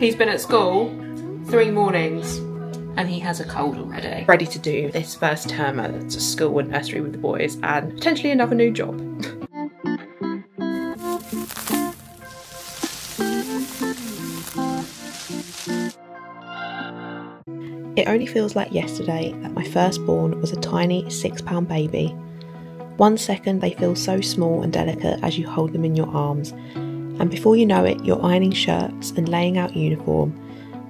He's been at school 3 mornings and he has a cold already. Ready to do this first term at school and nursery with the boys and potentially another new job. It only feels like yesterday that my firstborn was a tiny 6-pound baby. 1 second they feel so small and delicate as you hold them in your arms, and before you know it, you're ironing shirts and laying out uniform,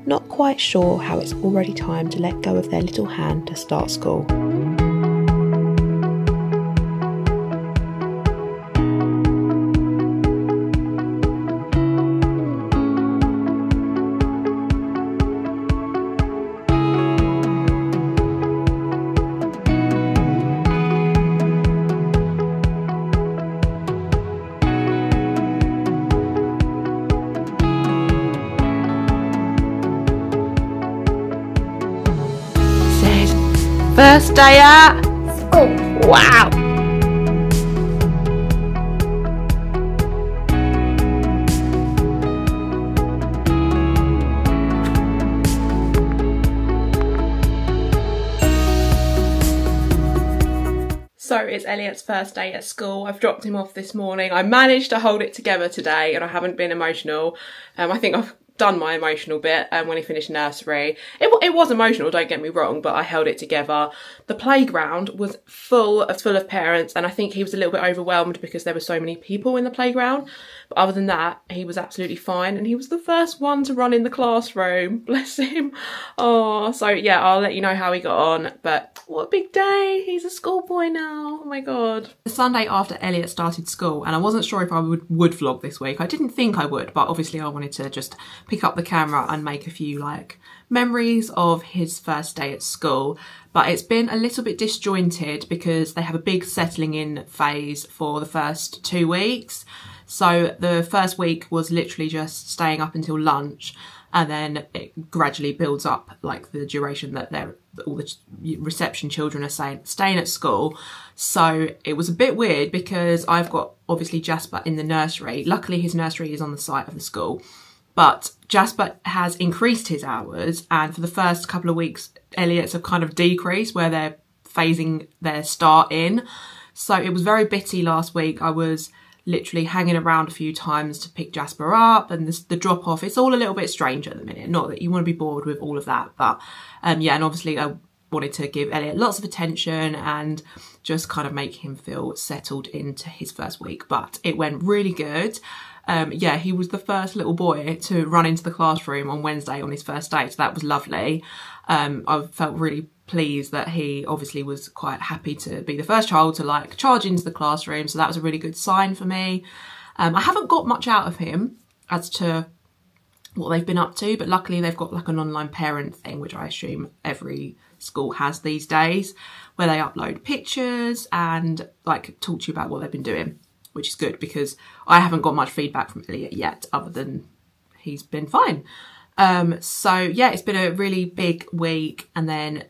not quite sure how it's already time to let go of their little hand to start school. First day at school. Wow. So it's Elliot's first day at school. I've dropped him off this morning. I managed to hold it together today and I haven't been emotional. I think I've done my emotional bit when he finished nursery. It was emotional, don't get me wrong, but I held it together. The playground was full of parents and I think he was a little bit overwhelmed because there were so many people in the playground. But other than that, he was absolutely fine and he was the first one to run in the classroom. Bless him. Oh, so yeah, I'll let you know how he got on. But what a big day. He's a schoolboy now. Oh my God. The Sunday after Elliot started school, and I wasn't sure if I would vlog this week. I didn't think I would, but obviously I wanted to just pick up the camera and make a few like memories of his first day at school. But it's been a little bit disjointed because they have a big settling in phase for the first 2 weeks. So the first week was literally just staying up until lunch, and then it gradually builds up like the duration that all the reception children are staying at school. So it was a bit weird because I've got obviously Jasper in the nursery. Luckily his nursery is on the site of the school, but Jasper has increased his hours, and for the first couple of weeks Elliot's have kind of decreased where they're phasing their start in. So it was very bitty last week. I was literally hanging around a few times to pick Jasper up, and the drop off, it's all a little bit strange at the minute. Not that you want to be bored with all of that, but yeah, and obviously I wanted to give Elliot lots of attention and just kind of make him feel settled into his first week. But it went really good. Yeah, he was the first little boy to run into the classroom on Wednesday on his first day, so that was lovely. I felt really pleased that he obviously was quite happy to be the first child to like charge into the classroom, so that was a really good sign for me. I haven't got much out of him as to what they've been up to, but luckily they've got like an online parent thing, which I assume every school has these days, where they upload pictures and like talk to you about what they've been doing, which is good because I haven't got much feedback from Elliot yet other than he's been fine. So yeah, it's been a really big week, and then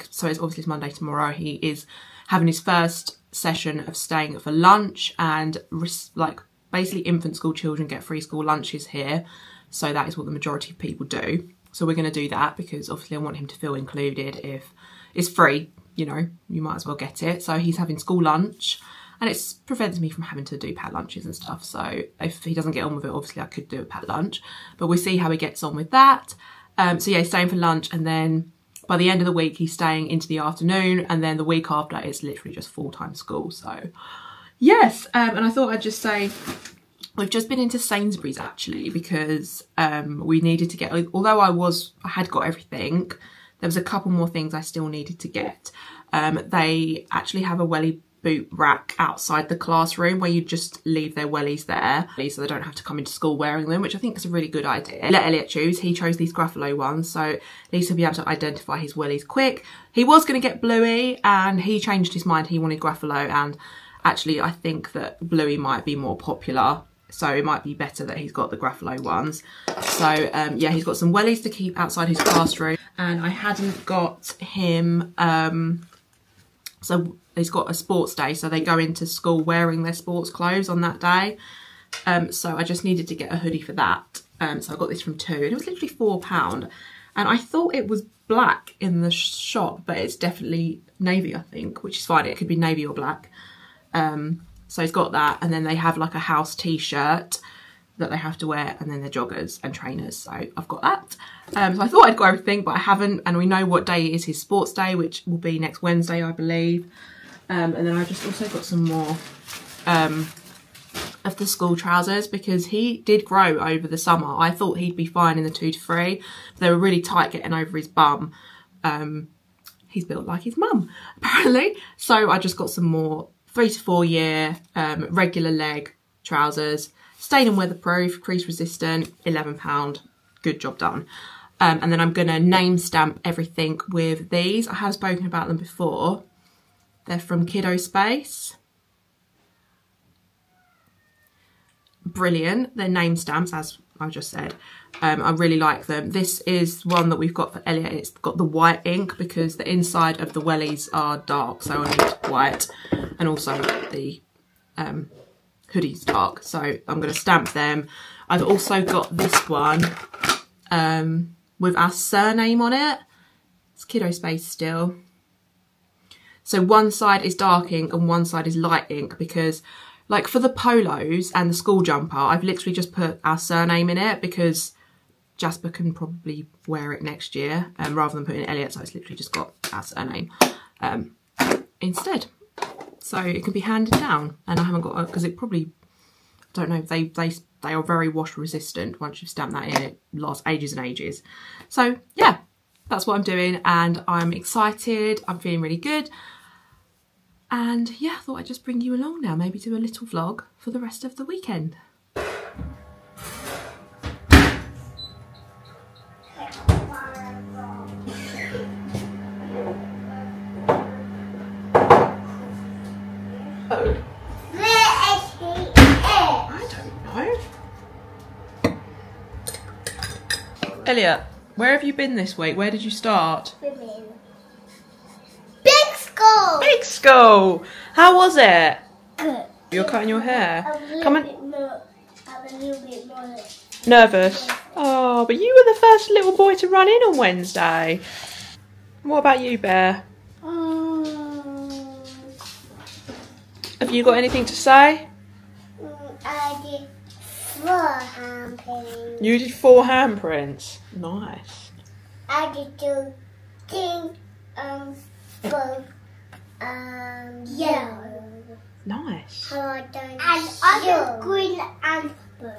so it's obviously Monday tomorrow. He is having his first session of staying for lunch, and like basically infant school children get free school lunches here. So that is what the majority of people do. So we're going to do that because obviously I want him to feel included. If it's free, you know, you might as well get it. So he's having school lunch, and it prevents me from having to do packed lunches and stuff. So if he doesn't get on with it, obviously I could do a packed lunch, but we'll see how he gets on with that. So yeah, he's staying for lunch, and then by the end of the week, he's staying into the afternoon, and then the week after, it's literally just full-time school. So, yes, and I thought I'd just say, we've just been into Sainsbury's, actually, because we needed to get, although I had got everything, there was a couple more things I still needed to get. They actually have a welly boot rack outside the classroom where you just leave their wellies there so they don't have to come into school wearing them, which I think is a really good idea. Let Elliot choose. He chose these Gruffalo ones, so at least he'll be able to identify his wellies quick. He was going to get Bluey and he changed his mind. He wanted Gruffalo, and actually I think that Bluey might be more popular, so it might be better that he's got the Gruffalo ones. So yeah, he's got some wellies to keep outside his classroom, and I hadn't got him so he's got a sports day, so they go into school wearing their sports clothes on that day. So I just needed to get a hoodie for that. So I got this from 2 and it was literally £4. And I thought it was black in the shop, but it's definitely navy, I think, which is fine. It could be navy or black. So it's got that, and then they have like a house t-shirt that they have to wear, and then they're joggers and trainers. So I've got that. So I thought I'd got everything, but I haven't. And we know what day is his sports day, which will be next Wednesday, I believe. And then I've just also got some more of the school trousers, because he did grow over the summer. I thought he'd be fine in the 2 to 3. They were really tight getting over his bum. He's built like his mum, apparently. So I just got some more 3 to 4 year regular leg trousers, stain and weatherproof, crease resistant, £11. Good job done. And then I'm going to name stamp everything with these. I have spoken about them before. They're from Kiddo Space. Brilliant. They're name stamps, as I just said. I really like them. This is one that we've got for Elliot, and it's got the white ink because the inside of the wellies are dark, so I need white, and also the hoodie's dark, so I'm going to stamp them. I've also got this one with our surname on it. It's Kiddo Space still. So one side is dark ink and one side is light ink, because like for the polos and the school jumper, I've literally just put our surname in it because Jasper can probably wear it next year, rather than putting Elliot, so it's literally just got our surname instead. So it can be handed down, and I haven't got, because it probably, I don't know, they are very wash resistant. Once you've stamped that in, it lasts ages and ages. So yeah, that's what I'm doing, and I'm excited. I'm feeling really good. And yeah, I thought I'd just bring you along now, maybe do a little vlog for the rest of the weekend. Oh. I don't know. Elliot, where have you been this week? Where did you start? Big school! How was it? Good. You're cutting your hair. Come on. I'm a little bit more Nervous? Oh, but you were the first little boy to run in on Wednesday. What about you, Bear? Have you got anything to say? I did 4 handprints. You did 4 handprints. Nice. I did 2 things, both yellow. Nice. How I done and I did green and blue.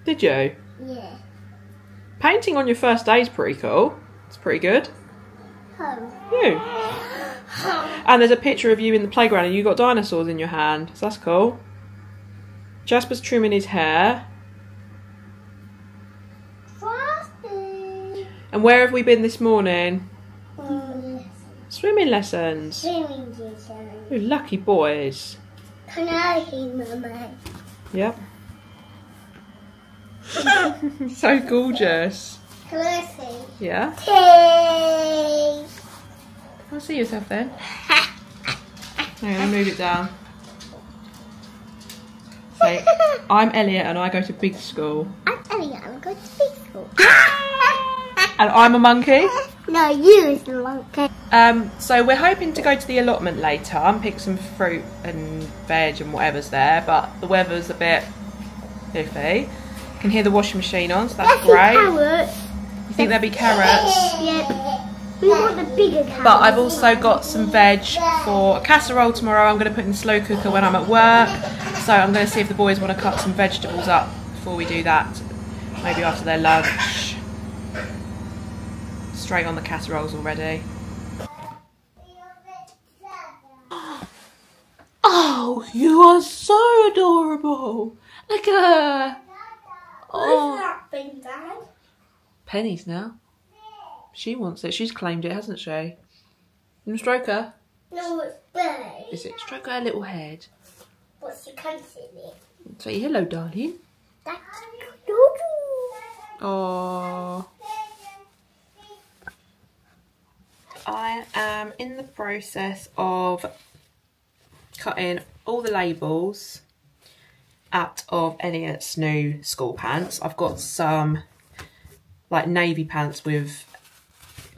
Did you? Yeah. Painting on your first day is pretty cool. It's pretty good. Oh. You. And there's a picture of you in the playground and you got dinosaurs in your hand. So that's cool. Jasper's trimming his hair. Frosty. And where have we been this morning? Swimming lessons. Swimming lessons. Ooh, lucky boys. Can I see Mama? Yep. So gorgeous. Can I see? Yeah. Hey. I'll see yourself then. Hang on, move it down. Say, I'm Elliot and I go to big school. I'm Elliot and I go to big school. And I'm a monkey. No, you is the monkey. So we're hoping to go to the allotment later and pick some fruit and veg and whatever's there, but the weather's a bit iffy. You can hear the washing machine on, so that's great. Carrots. You think there'll be carrots? Yeah. We want the bigger carrots. But I've also got some veg for a casserole tomorrow. I'm going to put in the slow cooker when I'm at work. So I'm going to see if the boys want to cut some vegetables up before we do that. Maybe after their lunch. Straight on the casseroles already. Oh, you are so adorable. Look at her. Oh. What's that thing, Dad? Pennies now. She wants it. She's claimed it, hasn't she? You want to stroke her? No, it's bird. Is it? Stroke her little head. What's the country in it? Say hello, darling. That's Doodoo. Oh. I am in the process of cutting all the labels out of Elliot's new school pants. I've got some like navy pants with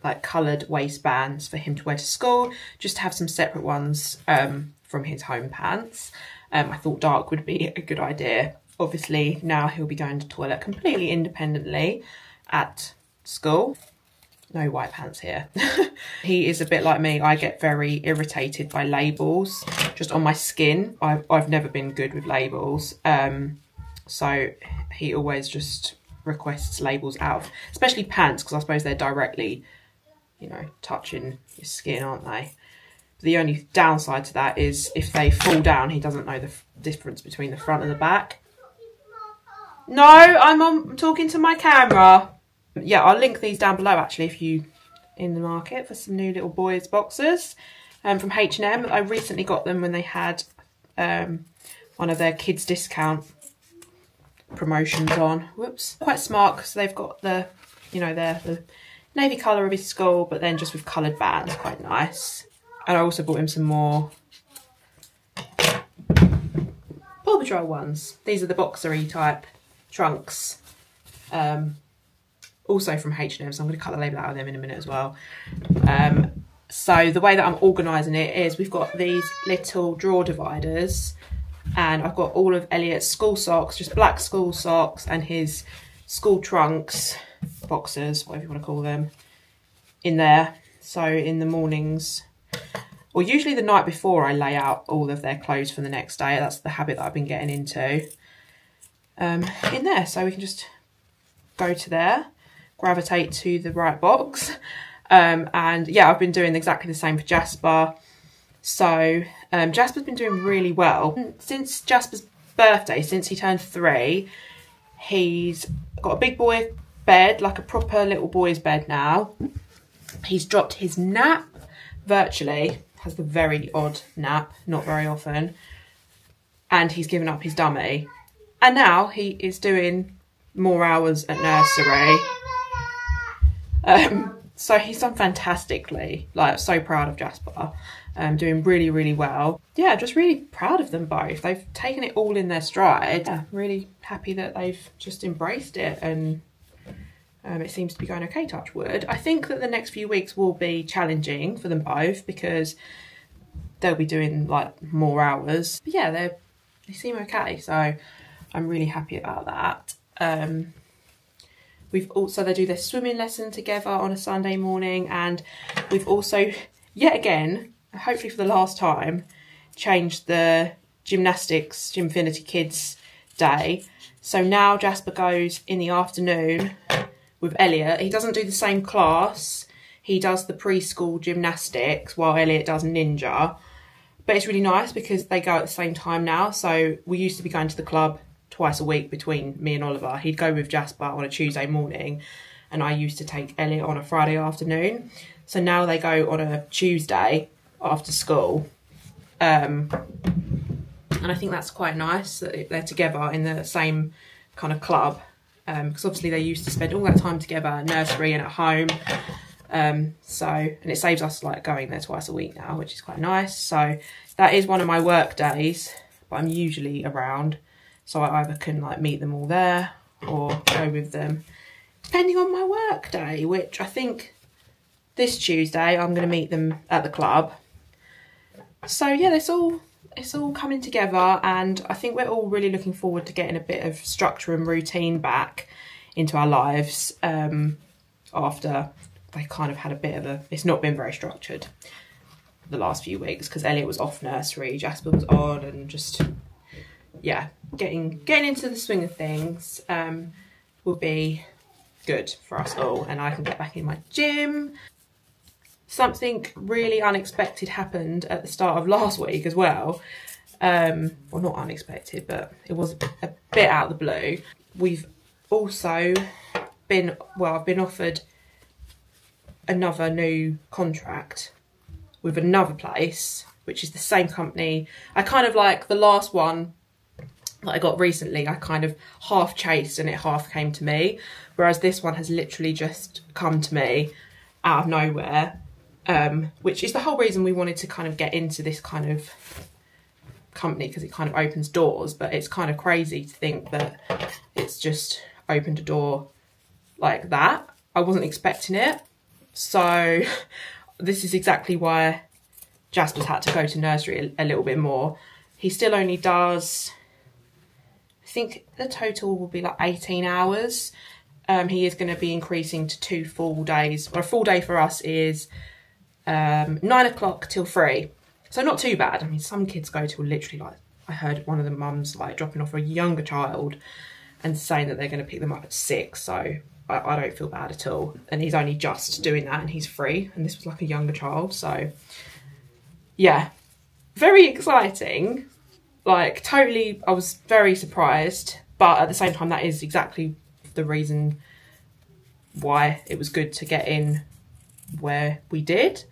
like coloured waistbands for him to wear to school, just to have some separate ones from his home pants. I thought dark would be a good idea. Obviously now he'll be going to toilet completely independently at school. No white pants here. He is a bit like me. I get very irritated by labels just on my skin. I've never been good with labels. So he always just requests labels out of, especially pants, because I suppose they're directly, you know, touching your skin, aren't they? The only downside to that is if they fall down, he doesn't know the difference between the front and the back. No, I'm talking to my camera. Yeah, I'll link these down below actually if you in the market for some new little boys boxers from H&M. I recently got them when they had one of their kids discount promotions on. Whoops. Quite smart because they've got the, you know, the navy colour of his school, but then just with coloured bands. Quite nice. And I also bought him some more Paw Patrol ones. These are the boxery type trunks. Also from H&M, so I'm going to cut the label out of them in a minute as well. So the way that I'm organising it is we've got these little drawer dividers, and I've got all of Elliot's school socks, just black school socks, and his school trunks, boxers, whatever you want to call them, in there. So in the mornings, or usually the night before, I lay out all of their clothes for the next day. That's the habit that I've been getting into. In there, so we can just go to there, gravitate to the right box. And yeah, I've been doing exactly the same for Jasper. So Jasper's been doing really well. Since Jasper's birthday, since he turned 3, he's got a big boy bed, like a proper little boy's bed now. He's dropped his nap virtually, has the very odd nap, not very often. And he's given up his dummy. And now he is doing more hours at nursery. So he's done fantastically. Like, so proud of Jasper. Doing really, really well. Yeah, just really proud of them both. They've taken it all in their stride. Yeah, really happy that they've just embraced it, and it seems to be going okay, touch wood. I think that the next few weeks will be challenging for them both because they'll be doing like more hours. But yeah, they seem okay, so I'm really happy about that. We've also, they do their swimming lesson together on a Sunday morning, and we've also, yet again, hopefully for the last time, changed the gymnastics, Gymfinity Kids day. So now Jasper goes in the afternoon with Elliot. He doesn't do the same class. He does the preschool gymnastics while Elliot does ninja. But it's really nice because they go at the same time now. So we used to be going to the club twice a week between me and Oliver. He'd go with Jasper on a Tuesday morning, and I used to take Elliot on a Friday afternoon. So now they go on a Tuesday after school. And I think that's quite nice that they're together in the same kind of club. Because obviously they used to spend all that time together at nursery and at home. And it saves us like going there twice a week now, which is quite nice. So that is one of my work days, but I'm usually around. So I either can like meet them all there or go with them, depending on my work day, which I think this Tuesday I'm going to meet them at the club. So yeah, it's all coming together, and I think we're all really looking forward to getting a bit of structure and routine back into our lives after they kind of had a bit of a, it's not been very structured the last few weeks because Elliot was off nursery, Jasper was on, and just, yeah, getting into the swing of things will be good for us all, and I can get back in my gym. Something really unexpected happened at the start of last week as well. Well, not unexpected, but it was a bit out of the blue. We've also been, well, I've been offered another new contract with another place, which is the same company. I kind of like the last one that I got recently, I kind of half chased and it half came to me, whereas this one has literally just come to me out of nowhere, which is the whole reason we wanted to kind of get into this kind of company because it kind of opens doors, but it's kind of crazy to think that it's just opened a door like that. I wasn't expecting it. So this is exactly why Jasper's had to go to nursery a little bit more. He still only does, I think the total will be like 18 hours. He is going to be increasing to 2 full days. Or a full day for us is 9 o'clock till 3. So not too bad. I mean, some kids go till literally, like, I heard one of the mums like dropping off a younger child and saying that they're going to pick them up at 6. So I don't feel bad at all. And he's only just doing that and he's free. And this was like a younger child. So yeah, very exciting. Like, totally, I was very surprised. But at the same time, that is exactly the reason why it was good to get in where we did.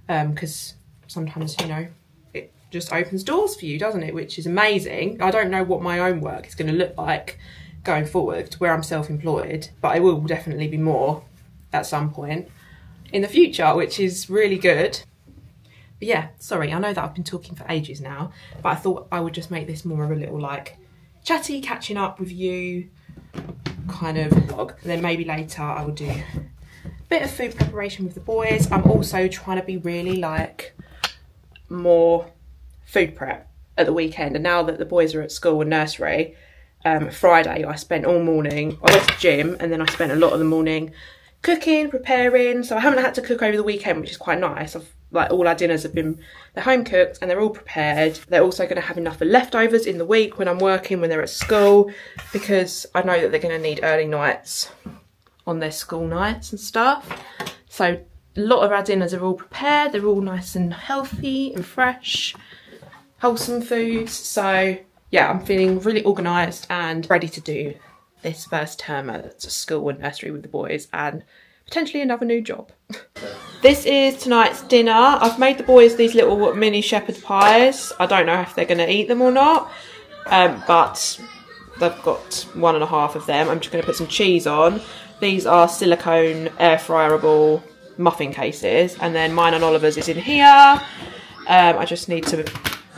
Because sometimes, you know, it just opens doors for you, doesn't it? Which is amazing. I don't know what my own work is going to look like going forward where I'm self-employed, but I will definitely be more at some point in the future, which is really good. But yeah, sorry, I know that I've been talking for ages now, but I thought I would just make this more of a little like chatty, catching up with you kind of vlog. And then maybe later I will do a bit of food preparation with the boys. I'm also trying to be really like more food prep at the weekend. And now that the boys are at school and nursery, Friday I spent all morning, I went to the gym and then I spent a lot of the morning cooking, preparing. So I haven't had to cook over the weekend, which is quite nice. Like, all our dinners have been, they're home cooked and they're all prepared. They're also going to have enough for leftovers in the week when I'm working, when they're at school, because I know that they're going to need early nights on their school nights and stuff. So a lot of our dinners are all prepared. They're all nice and healthy and fresh, wholesome foods. So yeah, I'm feeling really organised and ready to do this first term at school and nursery with the boys and potentially another new job. This is tonight's dinner. I've made the boys these little mini shepherd pies. I don't know if they're going to eat them or not, but they've got 1.5 of them. I'm just going to put some cheese on. These are silicone air fryerable muffin cases, and then mine and Oliver's is in here. I just need to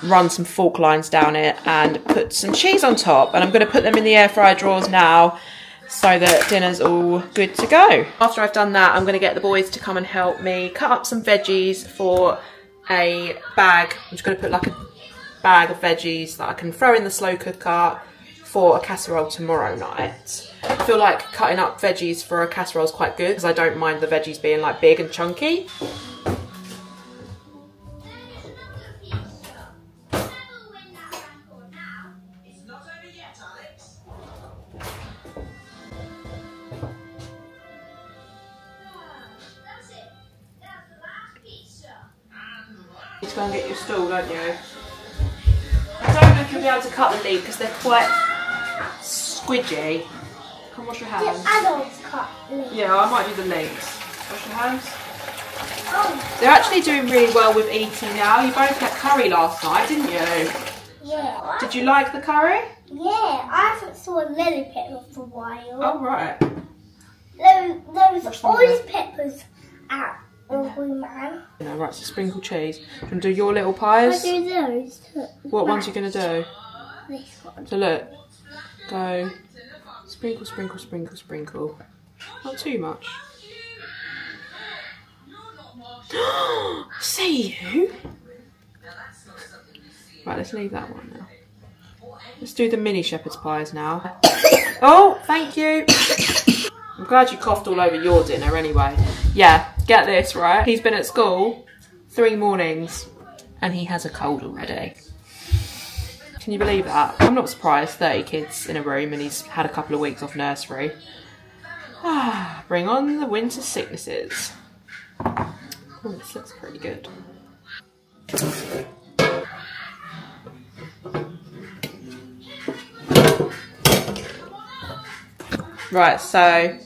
run some fork lines down it and put some cheese on top, and I'm going to put them in the air fryer drawers now so that dinner's all good to go. After I've done that, I'm going to get the boys to come and help me cut up some veggies for a bag. I'm just going to put like a bag of veggies that I can throw in the slow cooker for a casserole tomorrow night. I feel like cutting up veggies for a casserole is quite good because I don't mind the veggies being like big and chunky. You need to go and get your stool, don't you? I don't know if you'll be able to cut the lead because they're quite squidgy. Come wash your hands. The adults cut leaves. Yeah, I might do the legs. Wash your hands. Oh. They're actually doing really well with eating now. You both had curry last night, didn't you? Yeah. Did you like the curry? Yeah, I haven't saw a lily pepper for a while. Oh, right. There was always peppers at Man. No, right, so sprinkle cheese. Do you want to do your little pies? I do those. What ones are you going to do? This one. So look, go sprinkle, sprinkle, sprinkle, sprinkle. Not too much. See you. Right, let's leave that one now. Let's do the mini shepherd's pies now. Oh, thank you. I'm glad you coughed all over your dinner anyway. Yeah, get this, right? He's been at school 3 mornings and he has a cold already. Can you believe that? I'm not surprised, 30 kids in a room and he's had a couple of weeks off nursery. Ah, bring on the winter sicknesses. Oh, this looks pretty good. Right, so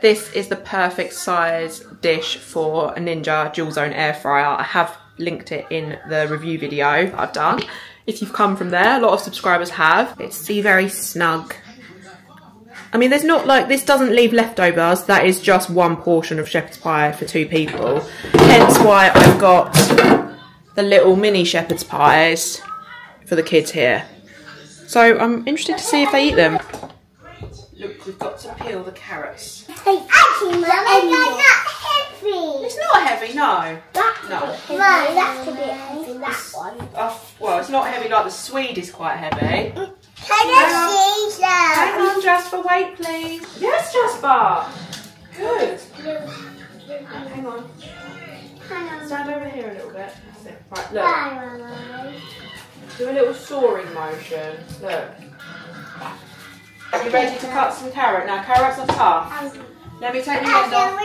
this is the perfect size dish for a Ninja dual zone air fryer. I have linked it in the review video that I've done. If you've come from there, a lot of subscribers have. It's very snug. I mean, there's not like, this doesn't leave leftovers. That is just one portion of shepherd's pie for 2 people. Hence why I've got the little mini shepherd's pies for the kids here. So I'm interested to see if they eat them. Look, we've got to peel the carrots. Hey, actually, Mum, it's not heavy. It's not heavy, no. No, that's a bit heavy, that one. Oh, well, it's not heavy like the Swede is quite heavy. Can I see that? Hang on, Jasper, wait, please. Yes, Jasper. Good. Hang on. Stand over here a little bit. That's it. Right, look. Do a little soaring motion. Look. Are you ready to cut some carrot? Now, carrots are tough. Let me take the end off.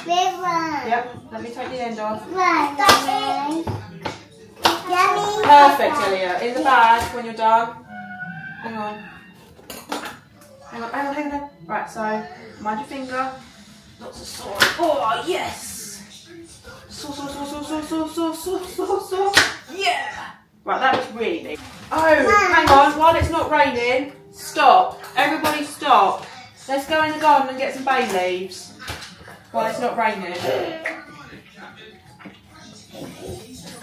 Yep, let me take the end off. Perfect, Elliot. In the bag when you're done. Hang on. Hang on, hang on, hang on. Right, so, mind your finger. Lots of sauce. Oh, yes! Sauce, sauce, sauce, sauce, sauce, sauce, sauce, sauce, sauce. Yeah! Right, that was really neat. Oh, hang on, while it's not raining, stop. Everybody stop. Let's go in the garden and get some bay leaves. While it's not raining.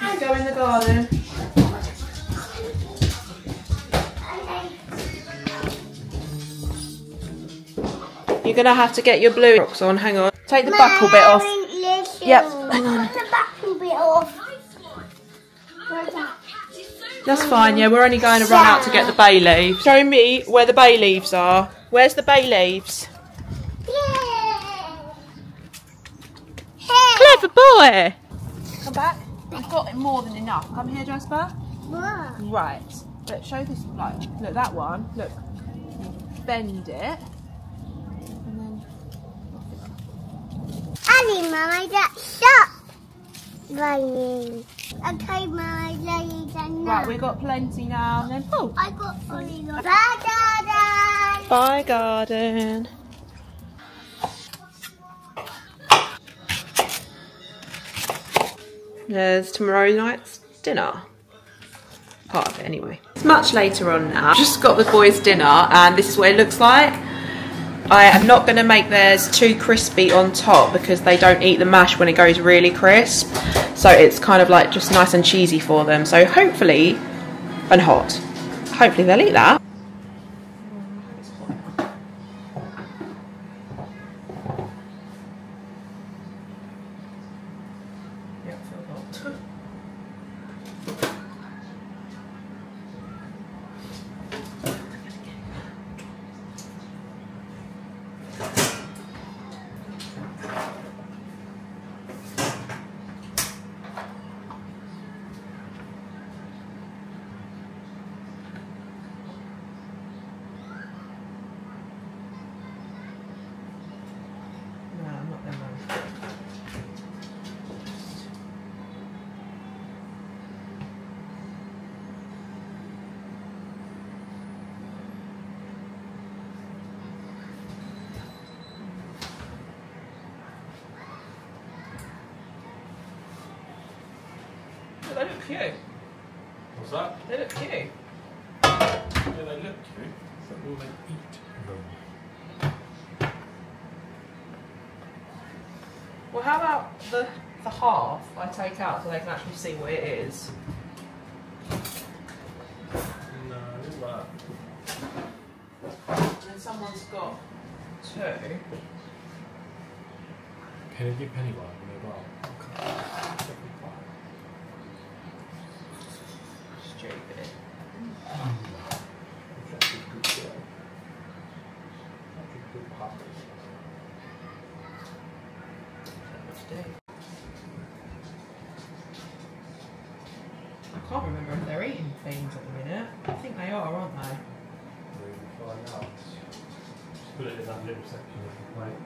Let's go in the garden. You're going to have to get your blue socks on, hang on. Take the buckle bit off. Yep, hang on. The buckle bit off. That's fine, yeah, we're only going to run out to get the bay leaves. Show me where the bay leaves are. Where's the bay leaves? Yeah. Clever boy! Come back. I've got it more than enough. Come here, Jasper. What? Right. Look, show this, like, look, that one. Look. Bend it. And then... Ali, Mum, I got stuck. Raining. Okay, Mum, I lay it down now. Right, we've got plenty now. And then, oh. I got fully lost. Bye, Garden. Bye, garden. There's tomorrow night's dinner. Part of it, anyway. It's much later on now. Just got the boys' dinner, and this is what it looks like. I am not going to make theirs too crispy on top because they don't eat the mash when it goes really crisp. So it's kind of like just nice and cheesy for them. So hopefully, and hot. Hopefully they'll eat that. Yeah, I feel hot. They look cute. What's that? They look cute. Yeah, they look cute. But will they eat them? Well, how about the half I take out so they can actually see what it is? No, it's that. And then someone's got two. Penny one when they're well. Stupid. I can't remember if they're eating things at the minute. I think they are, aren't they? We'll find out. Just put it in that little section of the plate.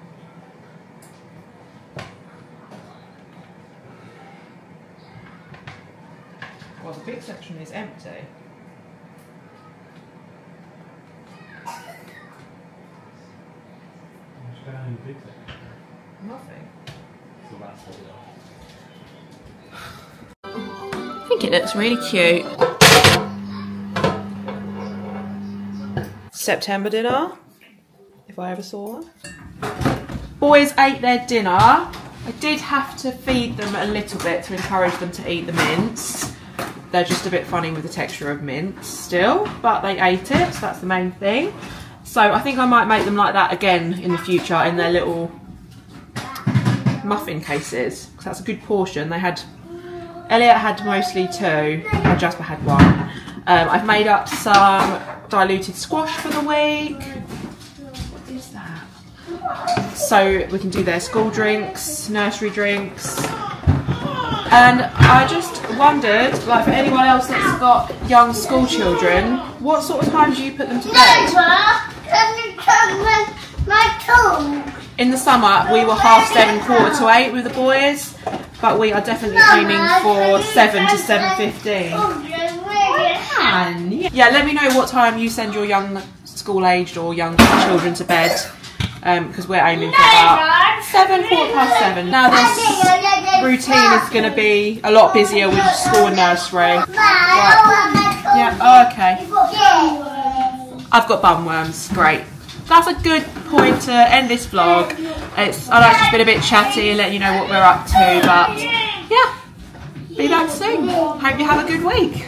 Well, the big section is empty. What's going on in the big section? Nothing. So that's what we are. I think it looks really cute. September dinner, if I ever saw one. Boys ate their dinner. I did have to feed them a little bit to encourage them to eat the mince. they're just a bit funny with the texture of mint still, but they ate it, so that's the main thing. So I think I might make them like that again in the future in their little muffin cases, because that's a good portion. They had, Elliot had mostly 2, and Jasper had 1. I've made up some diluted squash for the week. What is that? So we can do their school drinks, nursery drinks. And I just wondered, like for anyone else that's got young school children, what sort of time do you put them to bed? In the summer, we were 7:30, 7:45 with the boys, but we are definitely aiming for 7 to 7:15. Yeah, let me know what time you send your young school-aged or young children to bed, because we're aiming for about 7, 7:15. Now this routine is going to be a lot busier with school and nursery. Right. Yeah, oh, okay. I've got bum worms, great. That's a good point to end this vlog. I know it's just been a bit chatty and letting you know what we're up to, but yeah, be back soon. Hope you have a good week.